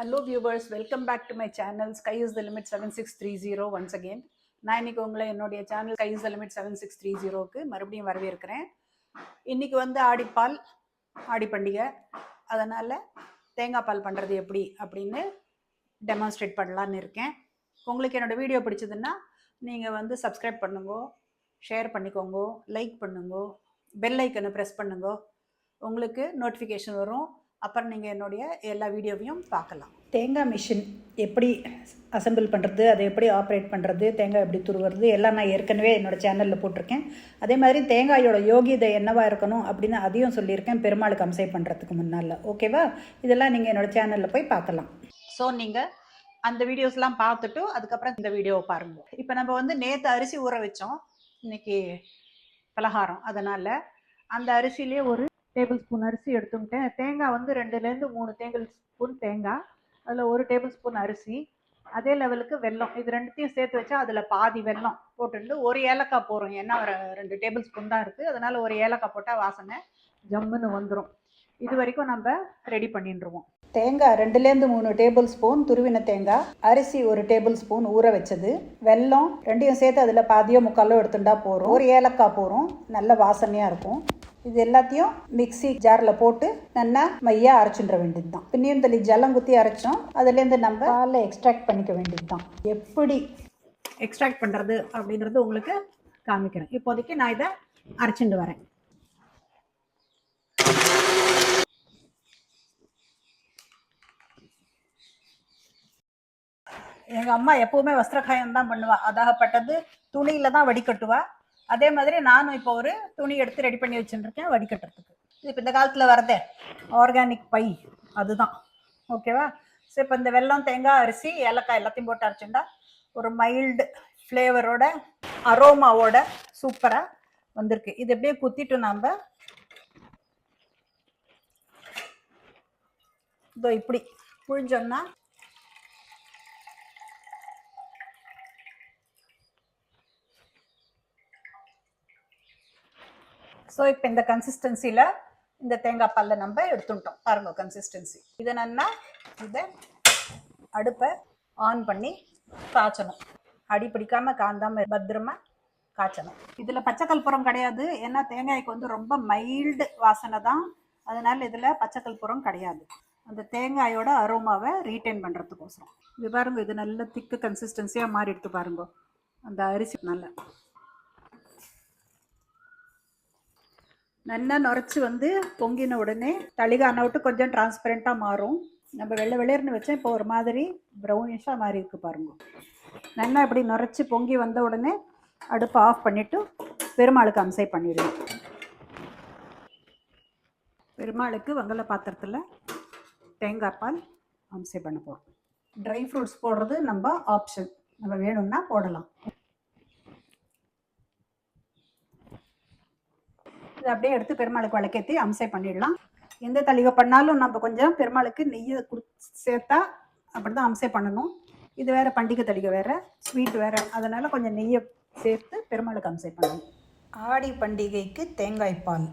Hello viewers, welcome back to my channel Sky is the Limit 7630 once again. நான் இன்னைக்கு உங்களை என்னுடைய channel Sky is the Limit 7630க்கு மறுபடியும் வரவேற்கிறேன். இன்னைக்கு வந்து ஆடிப்பால் ஆடி பண்டிகை, அதனால் தேங்காய் பால் பண்ணுறது எப்படி அப்படின்னு டெமான்ஸ்ட்ரேட் பண்ணலான்னு இருக்கேன். உங்களுக்கு என்னோடய வீடியோ பிடிச்சதுன்னா நீங்கள் வந்து சப்ஸ்கிரைப் பண்ணுங்க, ஷேர் பண்ணிக்கோங்க, லைக் பண்ணுங்க, பெல் ஐக்கனை ப்ரெஸ் பண்ணுங்க, உங்களுக்கு நோட்டிஃபிகேஷன் வரும். அப்புறம் நீங்கள் என்னுடைய எல்லா வீடியோவையும் பார்க்கலாம். தேங்காய் மிஷின் எப்படி அசம்பிள் பண்ணுறது, அதை எப்படி ஆப்ரேட் பண்ணுறது, தேங்காய் எப்படி துருவுறது எல்லாம் நான் ஏற்கனவே என்னோடய சேனலில் போட்டிருக்கேன். அதே மாதிரி தேங்காயோட யோகிதை என்னவாக இருக்கணும் அப்படின்னு அதையும் சொல்லியிருக்கேன் பெருமாளுக்கு அம்சை பண்ணுறதுக்கு முன்னால். ஓகேவா? இதெல்லாம் நீங்கள் என்னோடய சேனலில் போய் பார்க்கலாம். ஸோ நீங்கள் அந்த வீடியோஸ்லாம் பார்த்துட்டு அதுக்கப்புறம் இந்த வீடியோவை பாருங்கள். இப்போ நம்ம வந்து நேற்று அரிசி ஊற வச்சோம், இன்றைக்கி பலகாரம், அதனால் அந்த அரிசியிலே ஒரு டேபிள் ஸ்பூன் அரிசி எடுத்துக்கிட்டேன். தேங்காய் வந்து 2லேருந்து 3 டேபிள் ஸ்பூன் தேங்காய், அதில் 1 டேபிள் ஸ்பூன் அரிசி, அதே லெவலுக்கு வெல்லம், இது ரெண்டுத்தையும் சேர்த்து வச்சா அதில் பாதி வெல்லம் போட்டுட்டு 1 ஏலக்காய் போகிறோம். ஏன்னா ஒரு 2 டேபிள் ஸ்பூன் தான் இருக்குது, அதனால் 1 ஏலக்காய் போட்டால் வாசனை ஜம்முன்னு வந்துடும். இது வரைக்கும் நம்ம ரெடி பண்ணிட்டுருவோம். தேங்காய் 2லேருந்து 3 டேபிள் ஸ்பூன் துருவின தேங்காய், அரிசி 1 டேபிள் ஸ்பூன் ஊற வச்சது, வெல்லம் ரெண்டையும் சேர்த்து அதில் பாதியோ முக்காலோ எடுத்துட்டா போகிறோம். 1 ஏலக்காய் போகிறோம், நல்ல வாசனையாக இருக்கும். இது எல்லாத்தையும் மிக்சி ஜாரில் போட்டு நல்லா மையாக அரைச்சுட வேண்டியது தான். பின்னையும் தள்ளி ஜலம் குத்தி அரைச்சோம், அதுலேருந்து நம்ம பாலில் எக்ஸ்ட்ராக்ட் பண்ணிக்க வேண்டியது தான். எப்படி எக்ஸ்ட்ராக்ட் பண்ணுறது அப்படின்றது உங்களுக்கு காமிக்கிறேன். இப்போதைக்கு நான் இதை அரைச்சிட்டு வரேன். எங்கள் அம்மா எப்போவுமே வஸ்திரகாயம் தான் பண்ணுவா, அதாகப்பட்டது துணியில் தான் வடிகட்டுவா. அதே மாதிரி நானும் இப்போ ஒரு துணி எடுத்து ரெடி பண்ணி வச்சுருக்கேன் வடிகட்டுறதுக்கு. இப்போ இந்த காலத்தில் வரதே ஆர்கானிக் பை, அதுதான். ஓகேவா? ஸோ இப்போ இந்த வெல்லம், தேங்காய், அரிசி, ஏலக்காய் எல்லாத்தையும் போட்டு அரைச்சுண்டா ஒரு மைல்டு ஃப்ளேவரோட அரோமாவோட சூப்பராக வந்திருக்கு. இது எப்படியே குத்திட்டு நாம் இதோ இப்படி புழிஞ்சோம்னா ஸோ இப்போ இந்த கன்சிஸ்டன்சியில் இந்த தேங்காய் பால்ல நம்ம எடுத்துட்டோம். பாருங்க கன்சிஸ்டன்சி. இதை நல்லா இதை அடுப்பை ஆன் பண்ணி காய்ச்சணும். அடி பிடிக்காமல் காந்தாமல் பத்திரமா காய்ச்சணும். இதில் பச்சை கற்பூரம் கிடையாது, ஏன்னா தேங்காய்க்கு வந்து ரொம்ப மைல்டு வாசனை தான், அதனால் இதில் பச்சை கற்பூரம் கிடையாது. அந்த தேங்காயோட அரோமாவை ரீட்டைன் பண்ணுறதுக்கோசரம். இது பாருங்க, இது நல்ல திக்கு கன்சிஸ்டன்சியாக மாறி எடுத்து பாருங்க. அந்த அரிசி நல்லா நுரைச்சி வந்து பொங்கின உடனே தளிகான விட்டு கொஞ்சம் டிரான்ஸ்பரண்ட்டாக மாறும். நம்ம வெள்ளை வெளியர்னு வச்சா இப்போ ஒரு மாதிரி ப்ரௌனிஷாக மாறி இருக்கு பாருங்க. நல்லா இப்படி நுரைச்சி பொங்கி வந்த உடனே அடுப்பை ஆஃப் பண்ணிவிட்டு பெருமாளுக்கு அம்சை பண்ணிடுவோம். பெருமாளுக்கு வெங்கல பாத்திரத்தில் தேங்காய் பால் அம்சை பண்ண போகிறோம். ட்ரை ஃப்ரூட்ஸ் போடுறது நம்ம ஆப்ஷன், நம்ம வேணும்னா போடலாம். இதை அப்படியே எடுத்து பெருமாளுக்கு விளக்கேற்றி அம்சை பண்ணிடலாம். எந்த தளிகை பண்ணாலும் நம்ம கொஞ்சம் பெருமாளுக்கு நெய்யை சேர்த்தா அப்படி தான் அம்சை பண்ணணும். இது வேறு பண்டிகை தளிகை வேறு, ஸ்வீட் வேறு, அதனால் கொஞ்சம் நெய்யை சேர்த்து பெருமாளுக்கு அம்சை பண்ணணும். ஆடி பண்டிகைக்கு தேங்காய் பால்.